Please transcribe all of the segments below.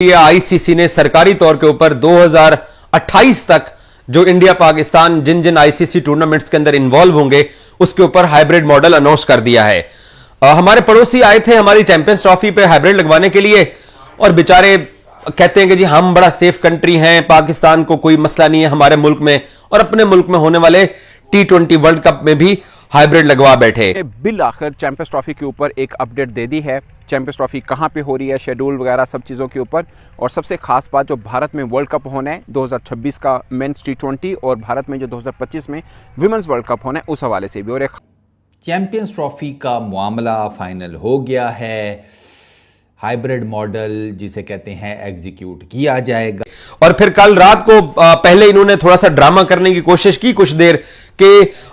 ICC ने सरकारी तौर के ऊपर 2028 तक जो इंडिया पाकिस्तान जिन जिन आईसीसी टूर्नामेंट्स के अंदर इन्वॉल्व होंगे उसके ऊपर हाइब्रिड मॉडल अनाउंस कर दिया है। हमारे पड़ोसी आए थे हमारी चैंपियंस ट्रॉफी पे हाइब्रिड लगवाने के लिए और बेचारे कहते हैं कि जी हम बड़ा सेफ कंट्री हैं, पाकिस्तान को कोई मसला नहीं है हमारे मुल्क में, और अपने मुल्क में होने वाले T20 वर्ल्ड कप में भी हाइब्रिड लगवा बैठे। बिल आखिर चैंपियंस ट्रॉफी के ऊपर एक अपडेट दे दी है। चैंपियंस ट्रॉफी कहाँ पे हो रही है, शेड्यूल वगैरह सब चीज़ों के ऊपर, और सबसे खास बात जो भारत में वर्ल्ड कप होना है 2026 का मेंस T20 और भारत में जो 2025 में विमेंस वर्ल्ड कप होना है उस हवाले से भी। और एक चैंपियंस ट्रॉफी का मामला फाइनल हो गया है, हाइब्रिड मॉडल जिसे कहते हैं एग्जीक्यूट किया जाएगा। और फिर कल रात को पहले इन्होंने थोड़ा सा ड्रामा करने की कोशिश की कुछ देर कि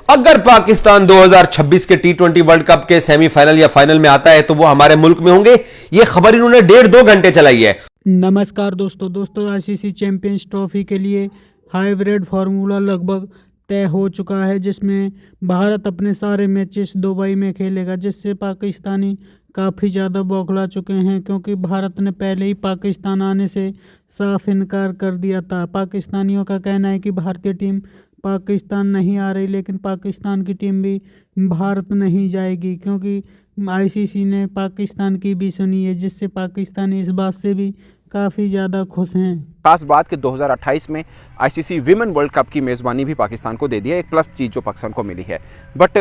अगर पाकिस्तान 2026 के T20 वर्ल्ड कप के सेमीफाइनल या फाइनल में आता है तो वो हमारे मुल्क में होंगे। ये खबर इन्होंने 1.5-2 घंटे चलाई है। नमस्कार दोस्तों आईसीसी चैंपियंस ट्रॉफी के लिए हाइब्रिड फार्मूला लगभग तय हो चुका है, जिसमें भारत अपने सारे मैचेस दुबई में खेलेगा, जिससे पाकिस्तानी काफ़ी ज़्यादा बौखला चुके हैं, क्योंकि भारत ने पहले ही पाकिस्तान आने से साफ इनकार कर दिया था। पाकिस्तानियों का कहना है कि भारतीय टीम पाकिस्तान नहीं आ रही, लेकिन पाकिस्तान की टीम भी भारत नहीं जाएगी, क्योंकि आईसीसी ने पाकिस्तान की भी सुनी है, जिससे पाकिस्तानी इस बात से भी काफ़ी ज़्यादा खुश हैं। खास बात कि 2028 में आईसीसी विमेन वर्ल्ड कप की मेज़बानी भी पाकिस्तान को दे दी है, एक प्लस चीज़ जो पाकिस्तान को मिली है। बट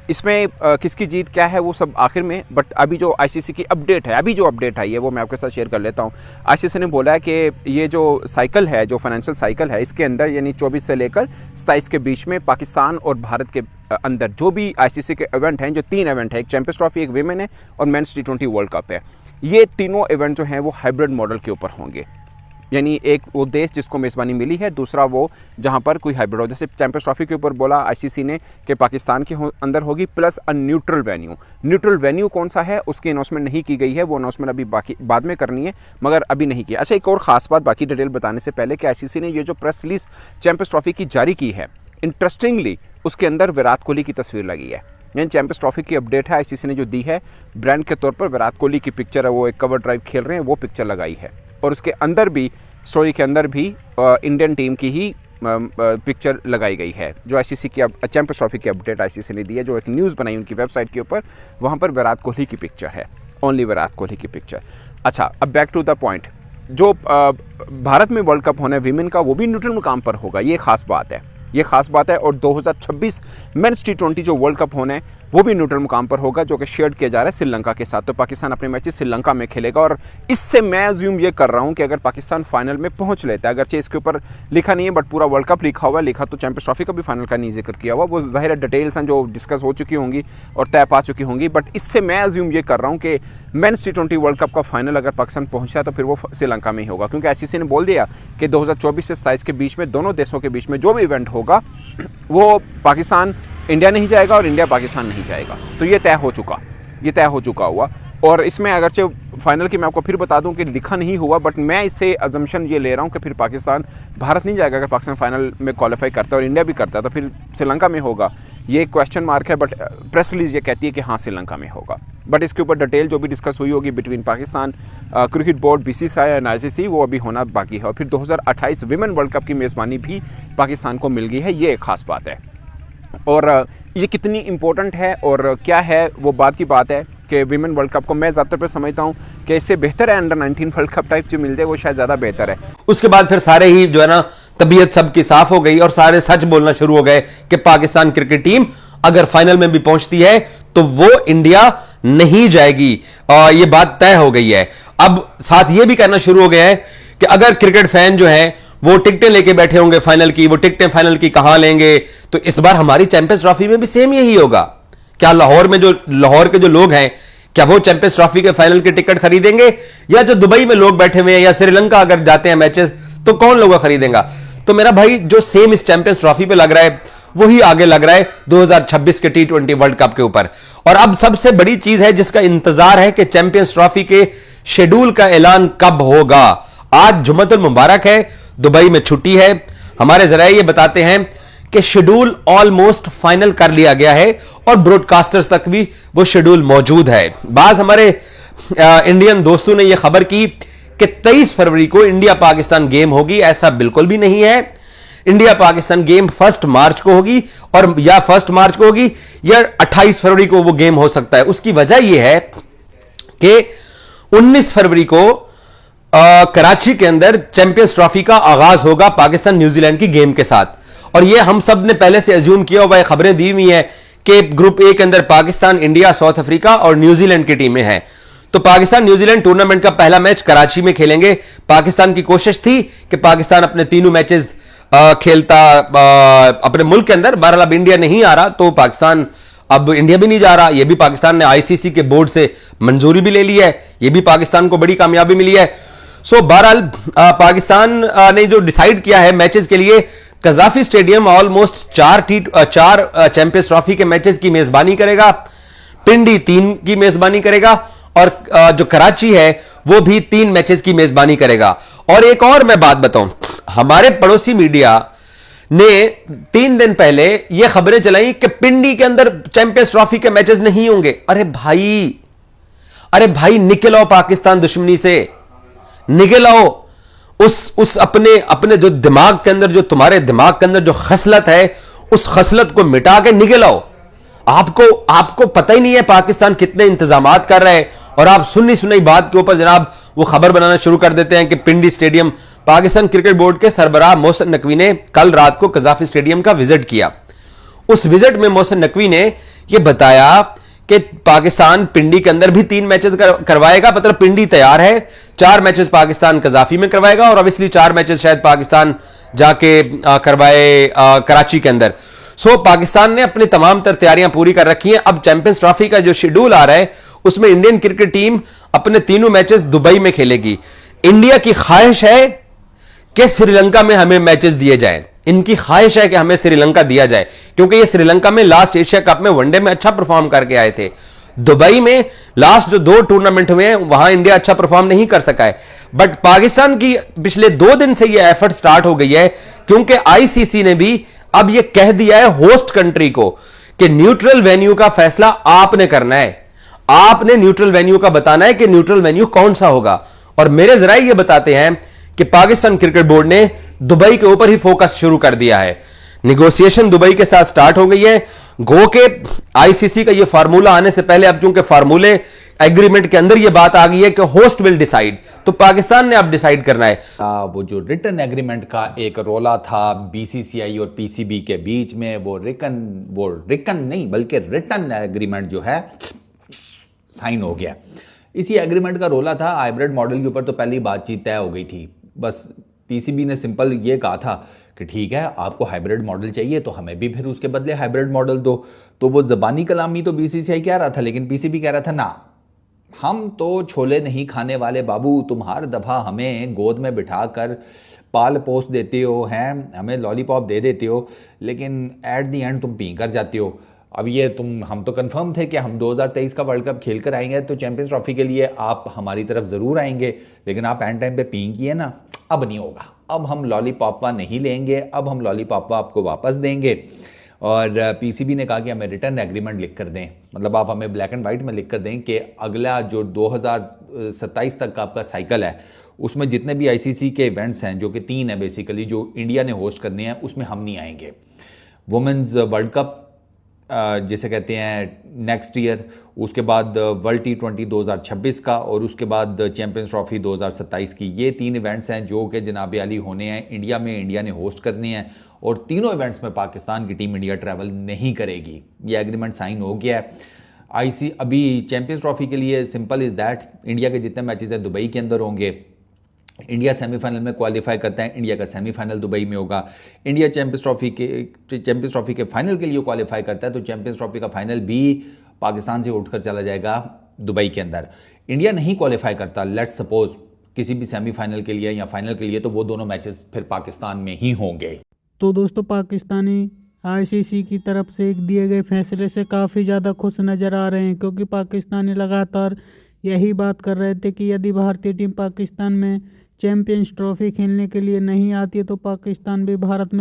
इसमें किसकी जीत क्या है वो सब आखिर में, बट अभी जो आईसीसी की अपडेट है, अभी जो अपडेट आई है वो मैं आपके साथ शेयर कर लेता हूँ। आईसीसी ने बोला है कि ये जो साइकिल है, जो फाइनेंशियल साइकिल है, इसके अंदर यानी 24 से लेकर 27 के बीच में पाकिस्तान और भारत के अंदर जो भी आईसीसी के इवेंट हैं, जो 3 इवेंट है, एक चैंपियंस ट्रॉफी, एक विमेन है और मेंस T20 वर्ल्ड कप है, ये तीनों इवेंट जो हैं वो हाइब्रिड मॉडल के ऊपर होंगे। यानी एक वो देश जिसको मेज़बानी मिली है, दूसरा वो जहां पर कोई हाइब्रिड हो। जैसे चैंपियंस ट्रॉफी के ऊपर बोला आईसीसी ने कि पाकिस्तान के अंदर होगी plus a neutral venue. Neutral venue कौन सा है उसकी अनाउंसमेंट नहीं की गई है, वो अनाउंसमेंट अभी बाकी बाद में करनी है, मगर अभी नहीं की। अच्छा, एक और ख़ास बात बाकी डिटेल बताने से पहले कि आईसीसी ने ये जो प्रेस रिलीज चैंपियंस ट्रॉफी की जारी की है, इंटरेस्टिंगली उसके अंदर विराट कोहली की तस्वीर लगी है। यानी चैंपियंस ट्रॉफी की अपडेट है आईसीसी ने जो दी है, ब्रांड के तौर पर विराट कोहली की पिक्चर है, वो एक कवर ड्राइव खेल रहे हैं, वो पिक्चर लगाई है। और उसके अंदर भी स्टोरी के अंदर भी इंडियन टीम की ही पिक्चर लगाई गई है। जो आईसीसी की चैंपियंस ट्रॉफी की अपडेट आईसीसी ने दी है, जो एक न्यूज़ बनाई उनकी वेबसाइट के ऊपर, वहाँ पर विराट कोहली की पिक्चर है, ओनली विराट कोहली की पिक्चर। अच्छा, अब बैक टू द पॉइंट, जो भारत में वर्ल्ड कप होना है विमेन का, वो भी न्यूट्रल मुकाम पर होगा, ये खास बात है, ये खास बात है। और 2026 मेंस T20 जो वर्ल्ड कप होना है वो भी न्यूट्रल मुकाम पर होगा, जो कि शेयर किया जा रहा है श्रीलंका के साथ। तो पाकिस्तान अपने मैचेस श्रीलंका में खेलेगा, और इससे मैं अज्यूम ये कर रहा हूँ कि अगर पाकिस्तान फाइनल में पहुँच लेता है, अगरचे इसके ऊपर लिखा नहीं है बट पूरा वर्ल्ड कप लिखा हुआ है, लिखा तो चैंपियंस ट्रॉफी का भी फाइनल का नहीं जिक्र किया हुआ, वो ज़ाहिर है डिटेल्स हैं जो डिस्कस हो चुकी होंगी और तय पा चुकी होंगी। बट इससे मैं अज्यूम ये कर रहा हूँ कि मेंस T20 वर्ल्ड कप का फाइनल अगर पाकिस्तान पहुँचा तो फिर वो श्रीलंका में ही होगा, क्योंकि आईसीसी ने बोल दिया कि 2024 से 27 के बीच में दोनों देशों के बीच में जो भी इवेंट होगा वो पाकिस्तान इंडिया नहीं जाएगा और इंडिया पाकिस्तान नहीं जाएगा। तो ये तय हो चुका हुआ। और इसमें अगरचे फाइनल की मैं आपको फिर बता दूं कि लिखा नहीं हुआ, बट मैं इससे अजम्पशन ये ले रहा हूं कि फिर पाकिस्तान, भारत नहीं जाएगा। अगर पाकिस्तान फाइनल में क्वालिफाई करता है और इंडिया भी करता है तो फिर श्रीलंका में होगा, ये क्वेश्चन मार्क है। बट प्रेस रिलीज ये कहती है कि हाँ श्रीलंका में होगा। बट इसके ऊपर डिटेल जो भी डिस्कस हुई होगी between Pakistan cricket board, BCCI and ICC, वो अभी होना बाकी है। और फिर 2028 विमेन वर्ल्ड कप की मेज़बानी भी पाकिस्तान को मिल गई है, ये एक ख़ास बात है। और ये कितनी इम्पोर्टेंट है और क्या है वो बात की बात है कि विमेन वर्ल्ड कप को मैं ज़्यादातर पर समझता हूँ कि इससे बेहतर है अंडर 19 वर्ल्ड कप टाइप जो मिल जाए, वो शायद ज़्यादा बेहतर है। उसके बाद फिर सारे ही जो है ना तबीयत सबकी साफ हो गई और सारे सच बोलना शुरू हो गए कि पाकिस्तान क्रिकेट टीम अगर फाइनल में भी पहुंचती है तो वो इंडिया नहीं जाएगी, ये बात तय हो गई है। अब साथ ये भी कहना शुरू हो गया है कि अगर क्रिकेट फैन जो है वो टिकटें लेके बैठे होंगे फाइनल की, वो टिकटें फाइनल की कहां लेंगे, तो इस बार हमारी चैंपियंस ट्रॉफी में भी सेम यही होगा। क्या लाहौर के जो लोग हैं, क्या वो चैंपियंस ट्रॉफी के फाइनल के टिकट खरीदेंगे, या जो दुबई में लोग बैठे हुए हैं या श्रीलंका अगर जाते हैं मैचेस तो कौन लोग खरीदेगा? तो मेरा भाई जो सेम इस चैंपियंस ट्रॉफी पे लग रहा है वही आगे लग रहा है 2026 के T20 वर्ल्ड कप के ऊपर। और अब सबसे बड़ी चीज है जिसका इंतजार है कि चैंपियंस ट्रॉफी के शेड्यूल का ऐलान कब होगा। आज जुम्मतुल मुबारक है, दुबई में छुट्टी है। हमारे जराए ये बताते हैं कि शेड्यूल ऑलमोस्ट फाइनल कर लिया गया है और ब्रॉडकास्टर्स तक भी वो शेड्यूल मौजूद है। बाज हमारे इंडियन दोस्तों ने यह खबर की कि 23 फरवरी को इंडिया पाकिस्तान गेम होगी, ऐसा बिल्कुल भी नहीं है। इंडिया पाकिस्तान गेम 1 मार्च को होगी, और या 1 मार्च को होगी या 28 फरवरी को वो गेम हो सकता है। उसकी वजह यह है कि 19 फरवरी को कराची के अंदर चैंपियंस ट्रॉफी का आगाज होगा पाकिस्तान न्यूजीलैंड की गेम के साथ, और यह हम सब ने पहले से अज्यूम किया हुआ है, खबरें दी हुई हैं कि ग्रुप ए के अंदर पाकिस्तान, इंडिया, साउथ अफ्रीका और न्यूजीलैंड की टीमें हैं। तो पाकिस्तान न्यूजीलैंड टूर्नामेंट का पहला मैच कराची में खेलेंगे। पाकिस्तान की कोशिश थी कि पाकिस्तान अपने तीनों मैचेस खेलता अपने मुल्क के अंदर। बहरहाल अब इंडिया नहीं आ रहा तो पाकिस्तान, अब इंडिया भी नहीं जा रहा। यह भी पाकिस्तान ने आईसीसी के बोर्ड से मंजूरी भी ले ली है, यह भी पाकिस्तान को बड़ी कामयाबी मिली है। सो बहरहाल पाकिस्तान ने जो डिसाइड किया है मैचेस के लिए, Gaddafi stadium almost 4 champions trophy के मैचेस की मेजबानी करेगा, पिंडी 3 की मेजबानी करेगा, और जो कराची है वो भी 3 मैचेस की मेजबानी करेगा। और एक और मैं बात बताऊं, हमारे पड़ोसी मीडिया ने 3 दिन पहले ये खबरें चलाई कि पिंडी के अंदर चैंपियंस ट्रॉफी के मैचेस नहीं होंगे। अरे भाई निकल आओ पाकिस्तान दुश्मनी से, निकल आओ उस अपने जो दिमाग के अंदर, जो तुम्हारे दिमाग के अंदर जो खसलत है, उस खसलत को मिटा के निकल आओ। आपको पता ही नहीं है पाकिस्तान कितने इंतजामात कर रहा है, और आप सुनी सुनाई बात के ऊपर जनाब वो खबर बनाना शुरू कर देते हैं कि पिंडी स्टेडियम। पाकिस्तान क्रिकेट बोर्ड के सरबराह मोहसिन नकवी ने कल रात को कजाफी स्टेडियम का विजिट किया। उस विजिट में मोहसिन नकवी ने यह बताया कि पाकिस्तान पिंडी के अंदर भी 3 मैचेस करवाएगा, मतलब पिंडी तैयार है। 4 मैचेस पाकिस्तान कजाफी में करवाएगा, और ऑब्वियसली 4 मैचेस शायद पाकिस्तान जाके करवाए कराची के अंदर। सो पाकिस्तान ने अपनी तमाम तैयारियां पूरी कर रखी हैं। अब चैंपियंस ट्रॉफी का जो शेड्यूल आ रहा है उसमें इंडियन क्रिकेट टीम अपने तीनों मैचेस दुबई में खेलेगी। इंडिया की ख्वाहिश है कि श्रीलंका में हमें मैचेस दिए जाएं, इनकी ख्वाहिश है कि हमें श्रीलंका दिया जाए, क्योंकि ये श्रीलंका में लास्ट एशिया कप में वनडे में अच्छा परफॉर्म करके आए थे। दुबई में लास्ट जो 2 टूर्नामेंट हुए हैं वहां इंडिया अच्छा परफॉर्म नहीं कर सका है। बट पाकिस्तान की पिछले 2 दिन से यह एफर्ट स्टार्ट हो गई है, क्योंकि आईसीसी ने भी अब यह कह दिया है होस्ट कंट्री को कि न्यूट्रल वेन्यू का फैसला आपने करना है। आपने न्यूट्रल वेन्यू का बताना है कि न्यूट्रल वेन्यू कौन सा होगा। और मेरे जराये ये बताते हैं कि पाकिस्तान क्रिकेट बोर्ड ने दुबई के ऊपर ही फोकस शुरू कर दिया है। निगोशिएशन दुबई के साथ स्टार्ट हो गई है। गो के आईसीसी का ये फार्मूला आने से पहले, अब क्योंकि फार्मूले एग्रीमेंट के अंदर ये बात आ गई है कि होस्ट विल डिसाइड, तो पाकिस्तान ने अब डिसाइड करना है। वो जो रिटन एग्रीमेंट का एक रोला था बीसीसीआई और पीसीबी के बीच में, वो रिकन नहीं बल्कि रिटन एग्रीमेंट जो है साइन हो गया। इसी एग्रीमेंट का रोला था। हाइब्रिड मॉडल के ऊपर तो पहली बातचीत तय हो गई थी। बस पीसीबी ने सिंपल ये कहा था कि ठीक है, आपको हाइब्रिड मॉडल चाहिए तो हमें भी फिर उसके बदले हाइब्रिड मॉडल दो। तो वो ज़बानी कलामी तो बीसीसीआई कह रहा था, लेकिन पीसीबी कह रहा था ना, हम तो छोले नहीं खाने वाले बाबू, तुम हर दफ़ा हमें गोद में बिठा कर पाल पोस देते हो, हैं हमें लॉलीपॉप दे देते हो, लेकिन एट दी एंड तुम पी कर जाते हो। अब ये हम तो कंफर्म थे कि हम 2023 का वर्ल्ड कप खेल कर आएंगे तो चैंपियंस ट्रॉफी के लिए आप हमारी तरफ ज़रूर आएंगे, लेकिन आप एंड टाइम पे पी किए ना, अब नहीं होगा। अब हम लॉलीपॉपा नहीं लेंगे, अब हम लॉलीपॉपा आपको वापस देंगे। और पीसीबी ने कहा कि हमें रिटर्न एग्रीमेंट लिख कर दें, मतलब आप हमें ब्लैक एंड वाइट में लिख कर दें कि अगला जो 2027 तक का आपका साइकिल है उसमें जितने भी आईसीसी के इवेंट्स हैं, जो कि 3 हैं बेसिकली, जो इंडिया ने होस्ट करने हैं, उसमें हम नहीं आएंगे। वुमेंस वर्ल्ड कप जिसे कहते हैं नेक्स्ट ईयर, उसके बाद वर्ल्ड T20 2026 का, और उसके बाद चैंपियंस ट्रॉफी 2027 की। ये 3 इवेंट्स हैं जो कि जनाब अली होने हैं इंडिया में, इंडिया ने होस्ट करने हैं, और तीनों इवेंट्स में पाकिस्तान की टीम इंडिया ट्रैवल नहीं करेगी। ये एग्रीमेंट साइन हो गया है। अभी चैंपियंस ट्रॉफी के लिए सिंपल इज़ दैट, इंडिया के जितने मैचेस हैं दुबई के अंदर होंगे। इंडिया सेमीफाइनल में क्वालिफाई करता है, इंडिया का सेमीफाइनल दुबई में होगा। इंडिया चैंपियंस ट्रॉफी के फाइनल के लिए क्वालिफाई करता है तो चैंपियंस ट्रॉफी का फाइनल भी पाकिस्तान से उठकर चला जाएगा दुबई के अंदर। इंडिया नहीं क्वालिफाई करता, लेट्स सपोज किसी भी सेमीफाइनल के लिए या फाइनल के लिए, तो वो दोनों मैचेस फिर पाकिस्तान में ही होंगे। तो दोस्तों, पाकिस्तानी आईसीसी की तरफ से एक दिए गए फैसले से काफ़ी ज़्यादा खुश नज़र आ रहे हैं, क्योंकि पाकिस्तानी लगातार यही बात कर रहे थे कि यदि भारतीय टीम पाकिस्तान में चैंपियंस ट्रॉफी खेलने के लिए नहीं आती है तो पाकिस्तान भी भारत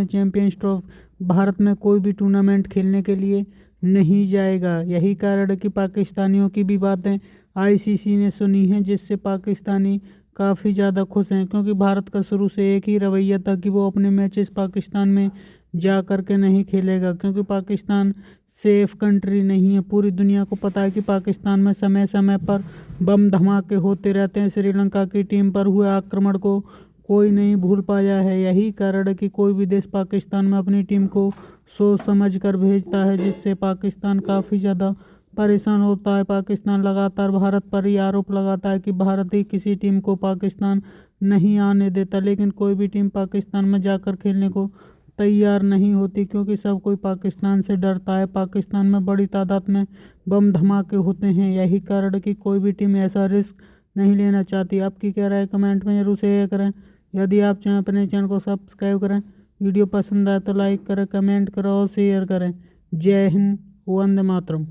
में कोई भी टूर्नामेंट खेलने के लिए नहीं जाएगा। यही कारण है कि पाकिस्तानियों की भी बातें आईसीसी ने सुनी हैं, जिससे पाकिस्तानी काफ़ी ज़्यादा खुश हैं, क्योंकि भारत का शुरू से एक ही रवैया था कि वो अपने मैचेस पाकिस्तान में जा कर के नहीं खेलेगा, क्योंकि पाकिस्तान सेफ कंट्री नहीं है। पूरी दुनिया को पता है कि पाकिस्तान में समय समय पर बम धमाके होते रहते हैं। श्रीलंका की टीम पर हुए आक्रमण को कोई नहीं भूल पाया है। यही कारण है कि कोई भी देश पाकिस्तान में अपनी टीम को सोच समझ कर भेजता है, जिससे पाकिस्तान काफ़ी ज़्यादा परेशान होता है। पाकिस्तान लगातार भारत पर ही आरोप लगाता है कि भारत ही किसी टीम को पाकिस्तान नहीं आने देता, लेकिन कोई भी टीम पाकिस्तान में जाकर खेलने को तैयार नहीं होती, क्योंकि सब कोई पाकिस्तान से डरता है। पाकिस्तान में बड़ी तादाद में बम धमाके होते हैं। यही कारण है कि कोई भी टीम ऐसा रिस्क नहीं लेना चाहती। आपकी क्या राय कमेंट में जरूर शेयर करें। यदि आप चाहें अपने चैनल को सब्सक्राइब करें, वीडियो पसंद आए तो लाइक करें, कमेंट करें और शेयर करें। जय हिंद, वंदे मातरम।